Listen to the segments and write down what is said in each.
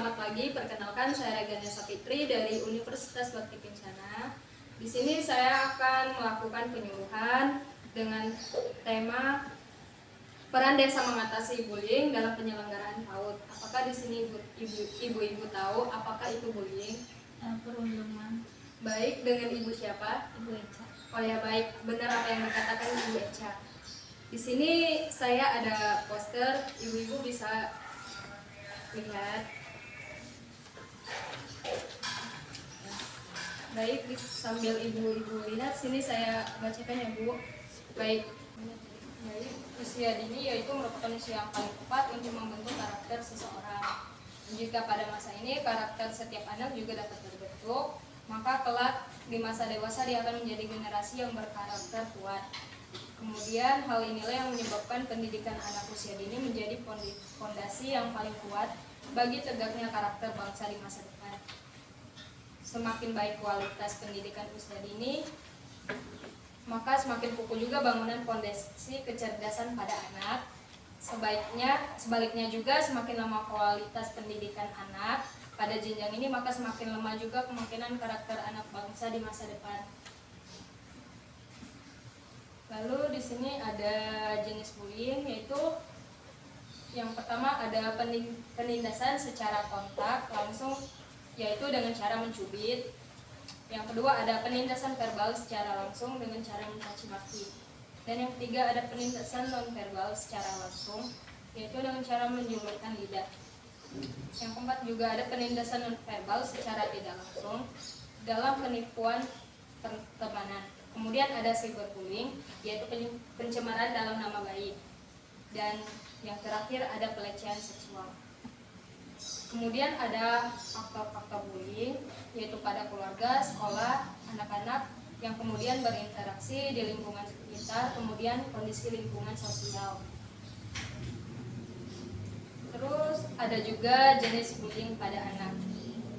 selamat pagi. Perkenalkan, saya Reganesa Fitri dari Universitas Bakti Kencana. Di sini saya akan melakukan penyuluhan dengan tema peran desa mengatasi bullying dalam penyelenggaraan PAUD. Apakah di sini ibu-ibu tahu apakah itu bullying? Perundungan. Baik, dengan ibu siapa? Ibu Eca. Oh ya, baik, benar apa yang dikatakan Ibu Eca. Di sini saya ada poster, ibu-ibu bisa lihat. Baik, sambil ibu-ibu lihat, sini saya bacakan ya Bu. Baik, usia dini yaitu merupakan usia yang paling tepat untuk membentuk karakter seseorang. Jika pada masa ini karakter setiap anak juga dapat terbentuk, maka kelak di masa dewasa dia akan menjadi generasi yang berkarakter kuat. Kemudian hal inilah yang menyebabkan pendidikan anak usia dini menjadi fondasi yang paling kuat bagi tegaknya karakter bangsa di masa depan. Semakin baik kualitas pendidikan usia dini, maka semakin kukuh juga bangunan fondasi kecerdasan pada anak. Sebaliknya juga semakin lemah kualitas pendidikan anak pada jenjang ini, maka semakin lemah juga kemungkinan karakter anak bangsa di masa depan. Lalu di sini ada jenis bullying, yaitu yang pertama ada penindasan secara kontak langsung, yaitu dengan cara mencubit. Yang kedua ada penindasan verbal secara langsung dengan cara mencaci maki. Dan yang ketiga ada penindasan non verbal secara langsung, yaitu dengan cara menjulurkan lidah. Yang keempat juga ada penindasan non verbal secara tidak langsung dalam penipuan pertemanan. Kemudian ada cyberbullying, yaitu pencemaran dalam nama baik. Dan yang terakhir ada pelecehan seksual. Kemudian ada faktor-faktor bullying, yaitu pada keluarga, sekolah, anak-anak yang kemudian berinteraksi di lingkungan sekitar, kemudian kondisi lingkungan sosial. Terus ada juga jenis bullying pada anak,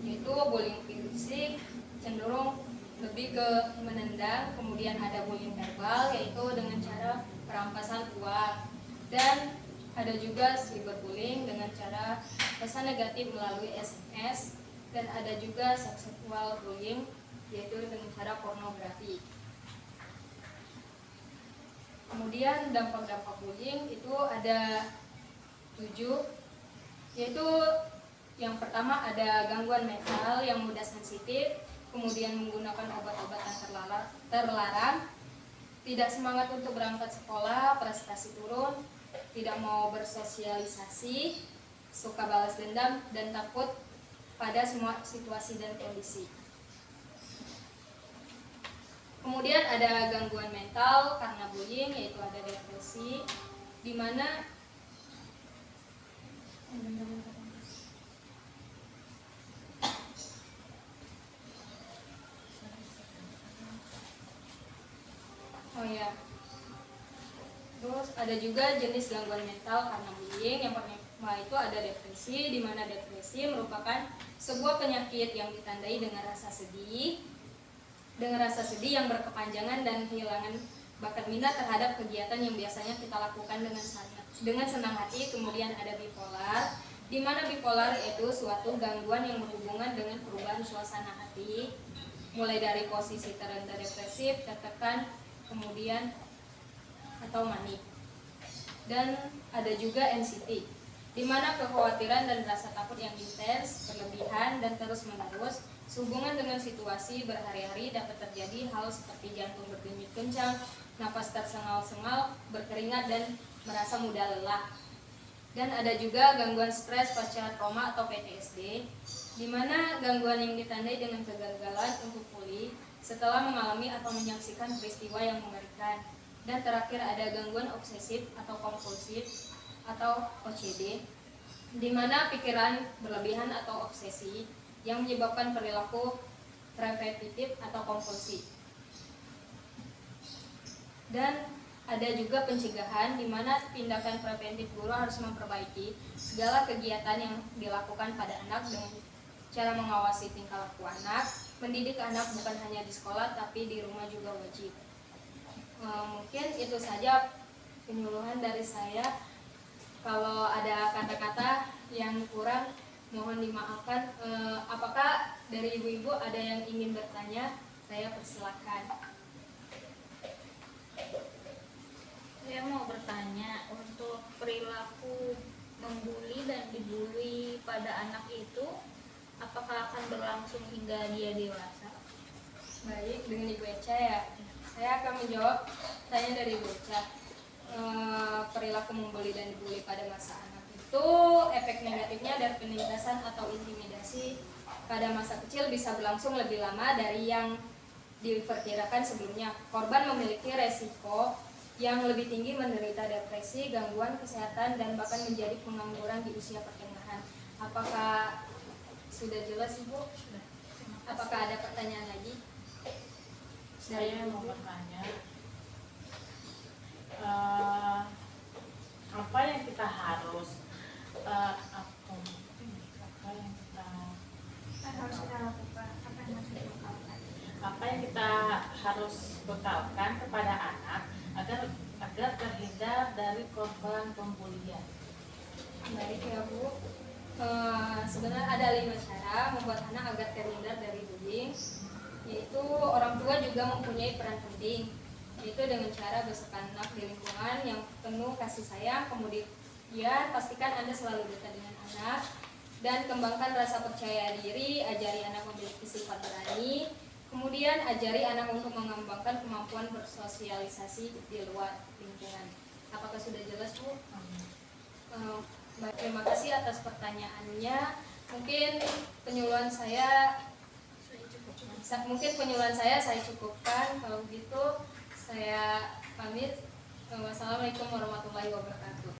yaitu bullying fisik cenderung lebih ke menendang, kemudian ada bullying verbal, yaitu dengan cara perampasan uang, dan ada juga cyberbullying dengan cara pesan negatif melalui SMS, dan ada juga seksual bullying, yaitu dengan cara pornografi. Kemudian dampak-dampak bullying itu ada 7, yaitu yang pertama ada gangguan mental yang mudah sensitif, kemudian menggunakan obat-obatan terlarang, tidak semangat untuk berangkat sekolah, prestasi turun, tidak mau bersosialisasi, suka balas dendam, dan takut pada semua situasi dan kondisi. Kemudian ada gangguan mental karena bullying, yaitu ada depresi, di mana terus ada juga jenis gangguan mental karena bullying. Yang pertama itu ada depresi, di mana depresi merupakan sebuah penyakit yang ditandai dengan rasa sedih yang berkepanjangan dan kehilangan bakat minat terhadap kegiatan yang biasanya kita lakukan dengan senang hati. Kemudian ada bipolar, di mana bipolar itu suatu gangguan yang berhubungan dengan perubahan suasana hati, mulai dari posisi terendah depresif, tertekan, kemudian atau manik. Dan ada juga anxiety, di mana kekhawatiran dan rasa takut yang intens, berlebihan, dan terus-menerus sehubungan dengan situasi berhari-hari. Dapat terjadi hal seperti jantung berdenyut kencang, napas tersengal-sengal, berkeringat, dan merasa mudah lelah. Dan ada juga gangguan stres pasca trauma atau PTSD, di mana gangguan yang ditandai dengan kegagalan untuk pulih setelah mengalami atau menyaksikan peristiwa yang mengerikan. Dan terakhir ada gangguan obsesif atau kompulsif atau OCD, di mana pikiran berlebihan atau obsesi yang menyebabkan perilaku repetitif atau kompulsif. Dan ada juga pencegahan, di mana tindakan preventif guru harus memperbaiki segala kegiatan yang dilakukan pada anak dengan cara mengawasi tingkah laku anak. Mendidik anak bukan hanya di sekolah, tapi di rumah juga wajib. Mungkin itu saja penyuluhan dari saya. Kalau ada kata-kata yang kurang mohon dimaafkan. Apakah dari ibu-ibu ada yang ingin bertanya? Saya persilakan. Saya mau bertanya, untuk perilaku membuli dan dibully pada anak itu apakah akan berlangsung hingga dia dewasa? Baik, dengan Ibu Eca ya. Saya akan menjawab tanya dari Ibu Eca. Perilaku membuli dan dibully pada masa anak itu efek negatifnya dari penindasan atau intimidasi pada masa kecil bisa berlangsung lebih lama dari yang diperkirakan sebelumnya. Korban memiliki resiko yang lebih tinggi menderita depresi, gangguan kesehatan, dan bahkan menjadi pengangguran di usia pertengahan. Apakah sudah jelas, Ibu? Sudah. Apakah ada pertanyaan lagi? Saya mau bertanya, apa yang kita harus apa yang kita harus bekalkan kepada anak agar terhindar dari korban pembulian? Baik ya Bu. Sebenarnya ada 5 cara membuat anak agar terhindar dari bullying, yaitu orang tua juga mempunyai peran penting, yaitu dengan cara besarkan anak di lingkungan yang penuh kasih sayang. Kemudian pastikan Anda selalu dekat dengan anak dan kembangkan rasa percaya diri, ajari anak memiliki sifat berani. Kemudian ajari anak untuk mengembangkan kemampuan bersosialisasi di luar lingkungan. Apakah sudah jelas, Bu? Baik, terima kasih atas pertanyaannya. Mungkin penyuluhan saya cukupkan. Kalau begitu saya pamit. Wassalamualaikum warahmatullahi wabarakatuh.